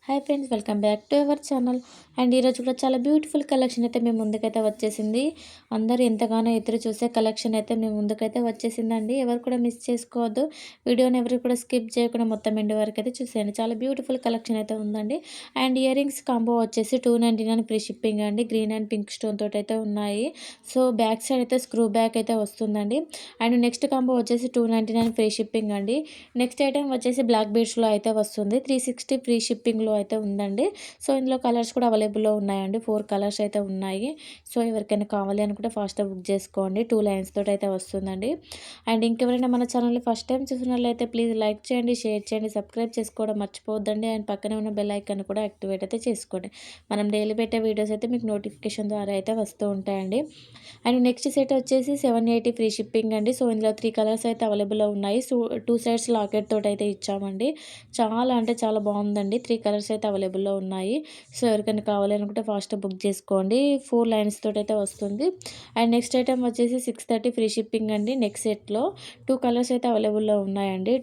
Hi friends, welcome back to our channel. And ఈరోజు కూడా చాలా బ్యూటిఫుల్ కలెక్షన్ అయితే మేము ముందుకైతే వచ్చేసింది. అందరూ ఎంతగానో ఎదురు చూసే కలెక్షన్ అయితే మేము ముందుకైతే వచ్చేసిందండి. ఎవరు కూడా మిస్ చేసుకోవద్దు. వీడియోని ఎవరు కూడా స్కిప్ చేయకుండా మొత్తం ఎండ్ వరకు అయితే చూసేయండి. చాలా బ్యూటిఫుల్ కలెక్షన్ అయితే ఉందండి. అండ్ ఇయర్ రింగ్స్ కాంబో వచ్చేసి 299 ఫ్రీ షిప్పింగ్ అండి. గ్రీన్ అండ్ పింక్ స్టోన్ తోటి అయితే ఉన్నాయి. సో బ్యాక్ సైడ్ అయితే స్క్రూ బ్యాక్ అయితే వస్తుందండి. అండ్ నెక్స్ట్ కాంబో వచ్చేసి 299 ఫ్రీ షిప్పింగ్ అండి. నెక్స్ట్ ఐటమ్ వచ్చేసి బ్లాక్ బీడ్స్లో అయితే వస్తుంది. 360 ఫ్రీ షిప్పింగ్లో అయితే ఉందండి. సో ఇందులో కలర్స్ కూడా అవైలబుల్లో ఉన్నాయండి. 4 కలర్స్ అయితే ఉన్నాయి. సో ఎవరికైనా కావాలి అనుకుంటే ఫాస్ట్గా బుక్ చేసుకోండి. 2 లైన్స్ తోటి అయితే వస్తుందండి. అండ్ ఇంకెవరైనా మన ఛానల్ని ఫస్ట్ టైం చూసినట్లయితే ప్లీజ్ లైక్ చేయండి, షేర్ చేయండి, సబ్స్క్రైబ్ చేసుకోవడం మర్చిపోవద్దండి. అండ్ పక్కనే ఉన్న బెల్ ఐకాన్ కూడా యాక్టివేట్ అయితే చేసుకోండి. మనం డైలీ పెట్టే వీడియోస్ అయితే మీకు నోటిఫికేషన్ ద్వారా అయితే వస్తూ ఉంటాయండి. అండ్ నెక్స్ట్ సెట్ వచ్చేసి 780 ఫ్రీ షిప్పింగ్ అండి. సో ఇందులో 3 కలర్స్ అయితే అవైలబుల్లో ఉన్నాయి. సో 2 సైడ్స్ లాకెట్ తోటి అయితే ఇచ్చామండి. చాలా అంటే చాలా బాగుందండి. 3 కలర్స్ అయితే అవైలబుల్లో ఉన్నాయి. సో ఎవరికైనా కావాలి అనుకుంటే ఫాస్ట్గా బుక్ చేసుకోండి. 4 లైన్స్ తోటి అయితే వస్తుంది. అండ్ నెక్స్ట్ ఐటమ్ వచ్చేసి 630 ఫ్రీ షిప్పింగ్ అండి. నెక్స్ట్ సెట్లో 2 కలర్స్ అయితే అవైలబుల్లో ఉన్నాయండి.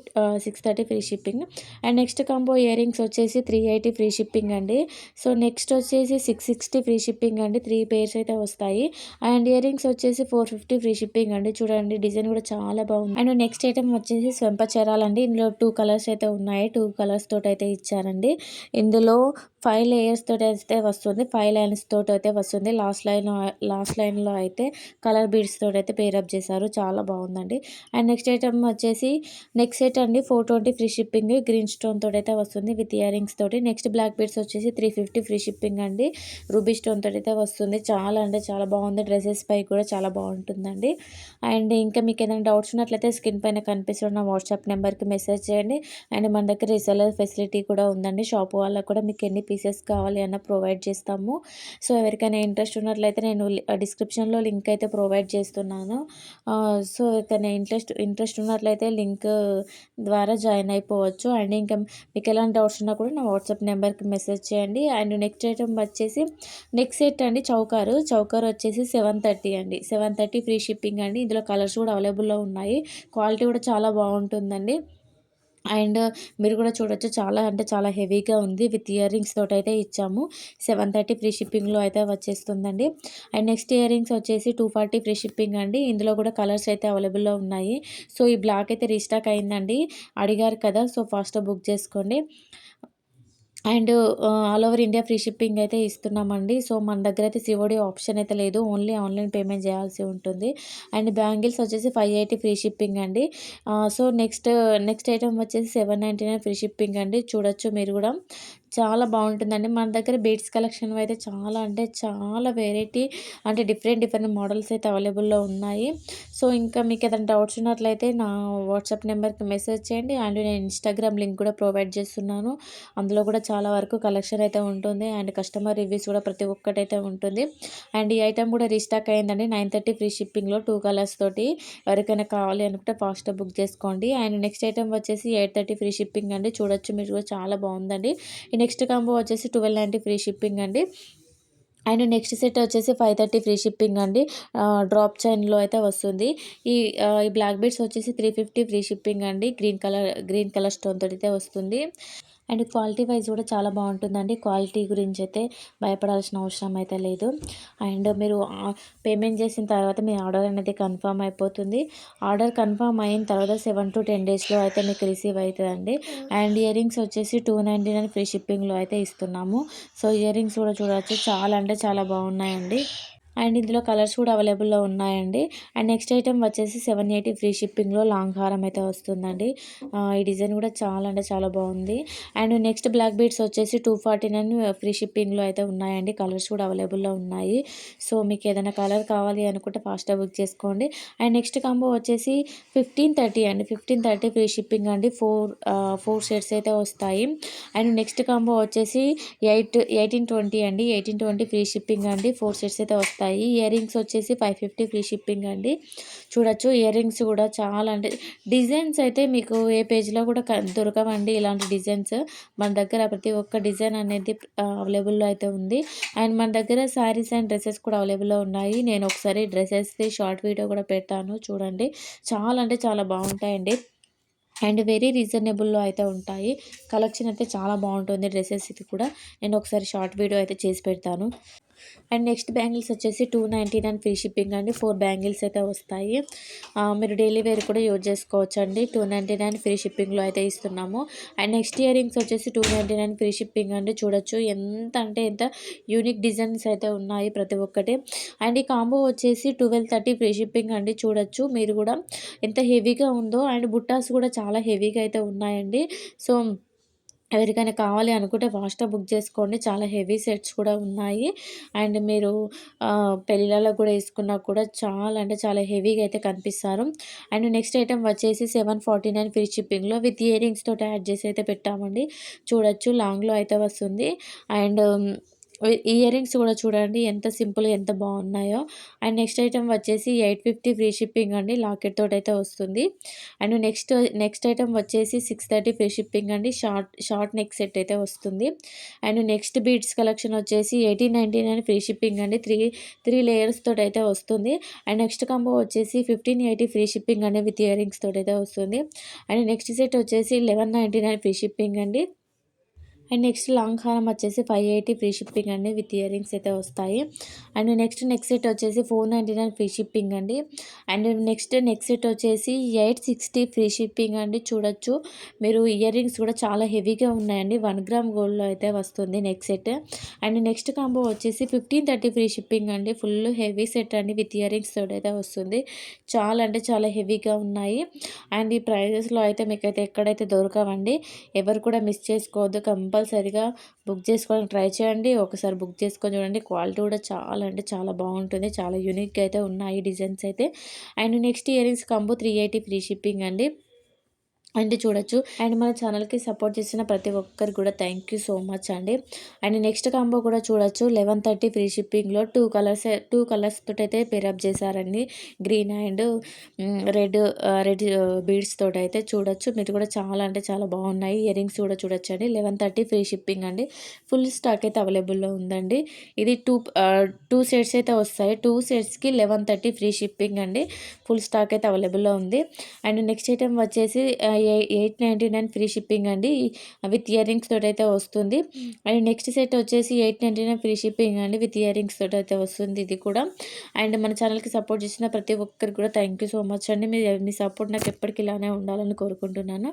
630 free shipping. And next combo ear rings వచ్చేసి 380 ఫ్రీ షిప్పింగ్ అండి. సో నెక్స్ట్ వచ్చేసి 660 ఫ్రీ షిప్పింగ్ అండి. 3 పేర్స్ అయితే వస్తాయి. అండ్ ఇయర్ రింగ్స్ వచ్చేసి 450 ఫ్రీ షిప్పింగ్ అండి. చూడండి డిజైన్ కూడా చాలా బాగుంది. అండ్ నెక్స్ట్ ఐటమ్ వచ్చేసి స్వెంపచరాలండి. ఇందులో 2 కలర్స్ అయితే ఉన్నాయి. 2 కలర్స్ తోటి అయితే ఇచ్చారండి. ఇందులో 5 లేయర్స్ తోటి అయితే వస్తుంది. 5 లైన్స్ తోటి అయితే వస్తుంది. లాస్ట్ లైన్లో అయితే కలర్ బీడ్స్ తోటి అయితే పేరప్ చేశారు. చాలా బాగుందండి. అండ్ నెక్స్ట్ ఐటమ్ వచ్చేసి నెక్స్ట్ సెట్ అండి. 420 ఫ్రీ షిప్పింగ్ గ్రీన్ స్టోన్ తోటి అయితే వస్తుంది విత్ ఇయర్ రింగ్స్ తోటి. నెక్స్ట్ బ్లాక్ బీడ్స్ వచ్చేసి 350 ఫ్రీ షిప్పింగ్ అండి. రూబీ స్టోన్ తోటి అయితే వస్తుంది. చాలా అంటే చాలా బాగుంది. డ్రెస్సెస్ పై కూడా చాలా బాగుంటుందండి. అండ్ ఇంకా మీకు ఏదైనా డౌట్స్ ఉన్నట్లయితే స్క్రీన్ పైన కనిపిస్తున్న వాట్సాప్ నెంబర్కి మెసేజ్ చేయండి. అండ్ మన దగ్గర రీసెలర్ ఫెసిలిటీ కూడా ఉందండి. షాప్ వాళ్ళకు కూడా మీకు ఎన్ని పీసెస్ కావాలి అన్న ప్రొవైడ్ చేస్తాము. సో ఎవరికైనా ఇంట్రెస్ట్ ఉన్నట్లయితే నేను డిస్క్రిప్షన్లో లింక్ అయితే ప్రొవైడ్ చేస్తున్నాను. సో ఎవరికైనా ఇంట్రెస్ట్ ఉన్నట్లయితే లింక్ ద్వారా జాయిన్ అయిపోవచ్చు. అండ్ ఇంకా మీకు ఎలాంటి డౌట్స్ ఉన్నా కూడా నా వాట్సాప్ నెంబర్కి మెసేజ్ చేయండి. అండ్ నెక్స్ట్ ఐటమ్ వచ్చేసి నెక్స్ట్ సెట్ అండి. చౌకర్ వచ్చేసి 730 అండి. 730 ఫ్రీ షిప్పింగ్ అండి. ఇందులో కలర్స్ కూడా అవైలబుల్లో ఉన్నాయి. క్వాలిటీ కూడా చాలా బాగుంటుందండి. అండ్ మీరు కూడా చూడొచ్చు, చాలా అంటే చాలా హెవీగా ఉంది. విత్ ఇయర్ రింగ్స్ తోటి అయితే ఇచ్చాము. 730 ఫ్రీ షిప్పింగ్లో అయితే వచ్చేస్తుందండి. అండ్ నెక్స్ట్ ఇయర్ రింగ్స్ వచ్చేసి 240 ఫ్రీ షిప్పింగ్ అండి. ఇందులో కూడా కలర్స్ అయితే అవైలబుల్లో ఉన్నాయి. సో ఈ బ్లాక్ అయితే రీస్టాక్ అయిందండి. అడిగారు కదా, సో ఫాస్ట్గా బుక్ చేసుకోండి. And all over India free shipping అయితే ఇస్తున్నామండి. సో మన దగ్గర అయితే సిఓడి ఆప్షన్ అయితే లేదు. ఓన్లీ ఆన్లైన్ పేమెంట్ చేయాల్సి ఉంటుంది. అండ్ బ్యాంగిల్స్ వచ్చేసి 580 ఫ్రీ షిప్పింగ్ అండి. సో నెక్స్ట్ ఐటమ్ వచ్చేసి 799 ఫ్రీ షిప్పింగ్ అండి. చూడొచ్చు మీరు కూడా, చాలా బాగుంటుందండి. మన దగ్గర బీడ్స్ కలెక్షన్ అయితే చాలా అంటే చాలా వెరైటీ, అంటే డిఫరెంట్ మోడల్స్ అయితే అవైలబుల్లో ఉన్నాయి. సో ఇంకా మీకు ఏదైనా డౌట్స్ ఉన్నట్లయితే నా వాట్సాప్ నెంబర్కి మెసేజ్ చేయండి. అండ్ నేను ఇన్స్టాగ్రామ్ లింక్ కూడా ప్రొవైడ్ చేస్తున్నాను. అందులో కూడా చాలా వరకు కలెక్షన్ అయితే ఉంటుంది. అండ్ కస్టమర్ రివ్యూస్ కూడా ప్రతి ఒక్కటైతే ఉంటుంది. అండ్ ఈ ఐటమ్ కూడా రీస్టాక్ అయిందండి. 930 ఫ్రీ షిప్పింగ్లో 2 కలర్స్ తోటి. ఎవరికైనా కావాలి అనుకుంటే ఫాస్ట్గా బుక్ చేసుకోండి. అండ్ నెక్స్ట్ ఐటమ్ వచ్చేసి 830 ఫ్రీ షిప్పింగ్ అండి. చూడొచ్చు మీరు కూడా, చాలా బాగుందండి. ఈ నెక్స్ట్ కాంబో వచ్చేసి 1290 ఫ్రీ షిప్పింగ్ అండి. అండ్ నెక్స్ట్ సెట్ వచ్చేసి 530 ఫ్రీ షిప్పింగ్ అండి. డ్రాప్ చైన్లో అయితే వస్తుంది. ఈ బ్లాక్ బీడ్స్ వచ్చేసి 350 ఫ్రీ షిప్పింగ్ అండి. గ్రీన్ కలర్ స్టోన్ తోటి అయితే వస్తుంది. అండ్ క్వాలిటీ వైజ్ కూడా చాలా బాగుంటుందండి. క్వాలిటీ గురించి అయితే భయపడాల్సిన అవసరం అయితే లేదు. అండ్ మీరు పేమెంట్ చేసిన తర్వాత మీ ఆర్డర్ అనేది కన్ఫర్మ్ అయిపోతుంది. ఆర్డర్ కన్ఫర్మ్ అయిన తర్వాత 7 to 10 డేస్లో అయితే మీకు రిసీవ్ అవుతుందండి. అండ్ ఇయర్ రింగ్స్ వచ్చేసి 299 ఫ్రీ షిప్పింగ్లో అయితే ఇస్తున్నాము. సో ఇయర్ రింగ్స్ కూడా చూడవచ్చు, చాలా అంటే చాలా బాగున్నాయండి. అండ్ ఇందులో కలర్స్ కూడా అవైలబుల్లో ఉన్నాయండి. అండ్ నెక్స్ట్ ఐటమ్ వచ్చేసి 780 ఫ్రీ షిప్పింగ్లో లాంగ్ హారం అయితే వస్తుందండి. ఈ డిజైన్ కూడా చాలా అంటే చాలా బాగుంది. అండ్ నెక్స్ట్ బ్లాక్ బీడ్స్ వచ్చేసి 249 ఫ్రీ షిప్పింగ్లో అయితే ఉన్నాయండి. కలర్స్ కూడా అవైలబుల్లో ఉన్నాయి. సో మీకు ఏదైనా కలర్ కావాలి అనుకుంటే ఫాస్ట్గా బుక్ చేసుకోండి. అండ్ నెక్స్ట్ కాంబో వచ్చేసి 1530 అండి. 1530 ఫ్రీ షిప్పింగ్ అండి. 4 షేడ్స్ అయితే వస్తాయి. అండ్ నెక్స్ట్ కాంబో వచ్చేసి 1820 అండి. 1820 ఫ్రీ షిప్పింగ్ అండి. 4 సెట్స్ అయితే వస్తాయి. ఇయర్ రింగ్స్ వచ్చేసి 550 ఫ్రీ షిప్పింగ్ అండి. చూడొచ్చు, ఇయర్ రింగ్స్ కూడా చాలా అంటే డిజైన్స్ అయితే మీకు ఏ పేజ్లో కూడా దొరకవండి ఇలాంటి డిజైన్స్. మన దగ్గర ప్రతి ఒక్క డిజైన్ అనేది అవైలబుల్లో అయితే ఉంది. అండ్ మన దగ్గర శారీస్ అండ్ డ్రెస్సెస్ కూడా అవైలబుల్లో ఉన్నాయి. నేను ఒకసారి డ్రెస్సెస్ది షార్ట్ వీడియో కూడా పెట్టాను, చూడండి. చాలా అంటే చాలా బాగుంటాయండి. అండ్ వెరీ రీజనబుల్‌లో అయితే ఉంటాయి. కలెక్షన్ అయితే చాలా బావుంటుంది డ్రెసెస్ ఇది కూడా. నేను ఒకసారి షార్ట్ వీడియో అయితే చేసి పెడతాను. అండ్ నెక్స్ట్ బ్యాంగిల్స్ వచ్చేసి 299 ఫ్రీ షిప్పింగ్ అండి. 4 బ్యాంగిల్స్ అయితే వస్తాయి. మీరు డైలీ వేర్ కూడా యూజ్ చేసుకోవచ్చండి. 299 ఫ్రీ షిప్పింగ్‌లో అయితే ఇస్తున్నాము. అండ్ నెక్స్ట్ ఇయర్ రింగ్స్ వచ్చేసి 299 ఫ్రీ షిప్పింగ్ అండి. చూడొచ్చు ఎంత అంటే ఎంత యూనిక్ డిజైన్స్ అయితే ఉన్నాయి ప్రతి ఒక్కటి. అండ్ ఈ కాంబో వచ్చేసి 1230 ఫ్రీ షిప్పింగ్ అండి. చూడొచ్చు మీరు కూడా ఎంత హెవీగా ఉందో. అండ్ బుట్టాస్ కూడా చాలా హెవీగా అయితే ఉన్నాయండి. సో ఎవరికైనా కావాలి అనుకుంటే ఫాస్ట్‌గా బుక్ చేసుకోండి. చాలా హెవీ సెట్స్ కూడా ఉన్నాయి. అండ్ మీరు పెళ్ళిళ్ళలో కూడా ఏసుకున్నా కూడా చాలా అంటే చాలా హెవీగా అయితే కనిపిస్తారు. అండ్ నెక్స్ట్ ఐటెమ్ వచ్చేసి 749 ఫ్రీ షిప్పింగ్‌లో విత్ ఇయర్ రింగ్స్ తోటి యాడ్ చేసి అయితే పెట్టామండి. చూడొచ్చు లాంగ్‌లో అయితే వస్తుంది. అండ్ ఇయర్ రింగ్స్ కూడా చూడండి ఎంత సింపుల్‌గా ఎంత బాగున్నాయో. అండ్ నెక్స్ట్ ఐటెమ్ వచ్చేసి 850 ఫ్రీ షిప్పింగ్ అండి. లాకెట్ తోటైతే వస్తుంది. అండ్ నెక్స్ట్ ఐటెమ్ వచ్చేసి 630 ఫ్రీ షిప్పింగ్ అండి. షార్ట్ నెక్ సెట్ అయితే వస్తుంది. అండ్ నెక్స్ట్ బీడ్స్ కలెక్షన్ వచ్చేసి 1899 ఫ్రీ షిప్పింగ్ అండి. త్రీ లేయర్స్ తోటైతే వస్తుంది. అండ్ నెక్స్ట్ కాంబో వచ్చేసి 1580 ఫ్రీ షిప్పింగ్ అండి విత్ ఇయర్ రింగ్స్ తోటైతే వస్తుంది. అండ్ నెక్స్ట్ సెట్ వచ్చేసి 1199 ఫ్రీ షిప్పింగ్ అండి. అండ్ నెక్స్ట్ లాంగ్ హారం వచ్చేసి 580 ఫ్రీ షిప్పింగ్ అండి విత్ ఇయర్ రింగ్స్ అయితే వస్తాయి. అండ్ నెక్స్ట్ సెట్ వచ్చేసి 499 ఫ్రీ షిప్పింగ్ అండి. అండ్ నెక్స్ట్ సెట్ వచ్చేసి 860 ఫ్రీ షిప్పింగ్ అండి. చూడొచ్చు మీరు ఇయర్ రింగ్స్ కూడా చాలా హెవీగా ఉన్నాయండి. 1 గ్రామ్ గోల్డ్లో అయితే వస్తుంది next set. And next combo వచ్చేసి 1530 ఫ్రీ షిప్పింగ్ అండి. ఫుల్ హెవీ సెట్ అండి విత్ ఇయర్ రింగ్స్ తోటి అయితే వస్తుంది. చాలా అంటే చాలా హెవీగా ఉన్నాయి. అండ్ ఈ ప్రైజెస్లో అయితే మీకైతే ఎక్కడైతే దొరకవండి. ఎవరు కూడా మిస్ చేసుకోవద్దు. కంపల్సరీగా బుక్ చేసుకోవడానికి ట్రై చేయండి. ఒకసారి బుక్ చేసుకొని చూడండి. క్వాలిటీ కూడా చాలా అంటే చాలా బాగుంటుంది. చాలా యూనిక్గా అయితే ఉన్నాయి డిజైన్స్ అయితే. And next ear rings combo 380 free shipping అండి. అంటే చూడొచ్చు. అండ్ మన ఛానల్‌కి సపోర్ట్ చేసిన ప్రతి ఒక్కరికి కూడా థ్యాంక్ యూ సో మచ్ అండి. అండ్ నెక్స్ట్ కాంబో కూడా చూడొచ్చు. 1130 ఫ్రీ షిప్పింగ్‌లో 2 కలర్స్ తోటైతే పేరప్ చేశారండి. గ్రీన్ అండ్ రెడ్ బీడ్స్ తోటైతే చూడొచ్చు. మీరు కూడా చాలా అంటే చాలా బాగున్నాయి. ఇయర్ రింగ్స్ కూడా చూడొచ్చండి. 1130 ఫ్రీ షిప్పింగ్ అండి. ఫుల్ స్టాక్ అయితే అవైలబుల్‌లో ఉందండి. ఇది 2 సెట్స్ అయితే వస్తాయి. 2 సెట్స్‌కి 1130 ఫ్రీ షిప్పింగ్ అండి. ఫుల్ స్టాక్ అయితే అవైలబుల్‌లో ఉంది. అండ్ నెక్స్ట్ ఐటెమ్ వచ్చేసి 899 ఫ్రీ షిప్పింగ్ అండి. విత్ ఇయర్ రింగ్స్ తోటైతే వస్తుంది. అండ్ నెక్స్ట్ సెట్ వచ్చేసి 899 ఫ్రీ షిప్పింగ్ అండి. విత్ ఇయర్ రింగ్స్ తోటైతే వస్తుంది ఇది కూడా. అండ్ మన ఛానల్‌కి సపోర్ట్ చేసిన ప్రతి ఒక్కరికి కూడా థ్యాంక్ యూ సో మచ్ అండి. మీ సపోర్ట్ నాకు ఎప్పటికి ఇలానే ఉండాలని కోరుకుంటున్నాను.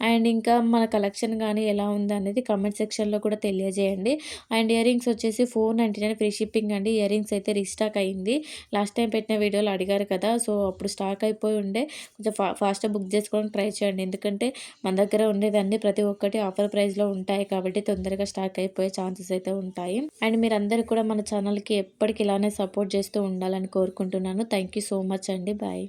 అండ్ ఇంకా మన కలెక్షన్ కానీ ఎలా ఉందనేది కామెంట్ సెక్షన్‌లో కూడా తెలియజేయండి. అండ్ ఇయర్ రింగ్స్ వచ్చేసి 499 ఫ్రీ షిప్పింగ్ అండి. ఇయర్ రింగ్స్ అయితే రీస్టాక్ అయింది. లాస్ట్ టైం పెట్టిన వీడియోలో అడిగారు కదా! సో అప్పుడు స్టాక్ అయిపోయి ఉండే. కొంచెం ఫాస్ట్‌గా బుక్ చేసుకోవడానికి ట్రై చేయండి. ఎందుకంటే మన దగ్గర ఉండేదన్నీ ప్రతి ఒక్కటి ఆఫర్ ప్రైస్‌లో ఉంటాయి కాబట్టి తొందరగా స్టాక్ అయిపోయే ఛాన్సెస్ అయితే ఉంటాయి. అండ్ మీరందరూ కూడా మన ఛానల్‌కి ఎప్పటికి ఇలానే సపోర్ట్ చేస్తూ ఉండాలని కోరుకుంటున్నాను. థ్యాంక్ యూ సో మచ్ అండి. బాయ్.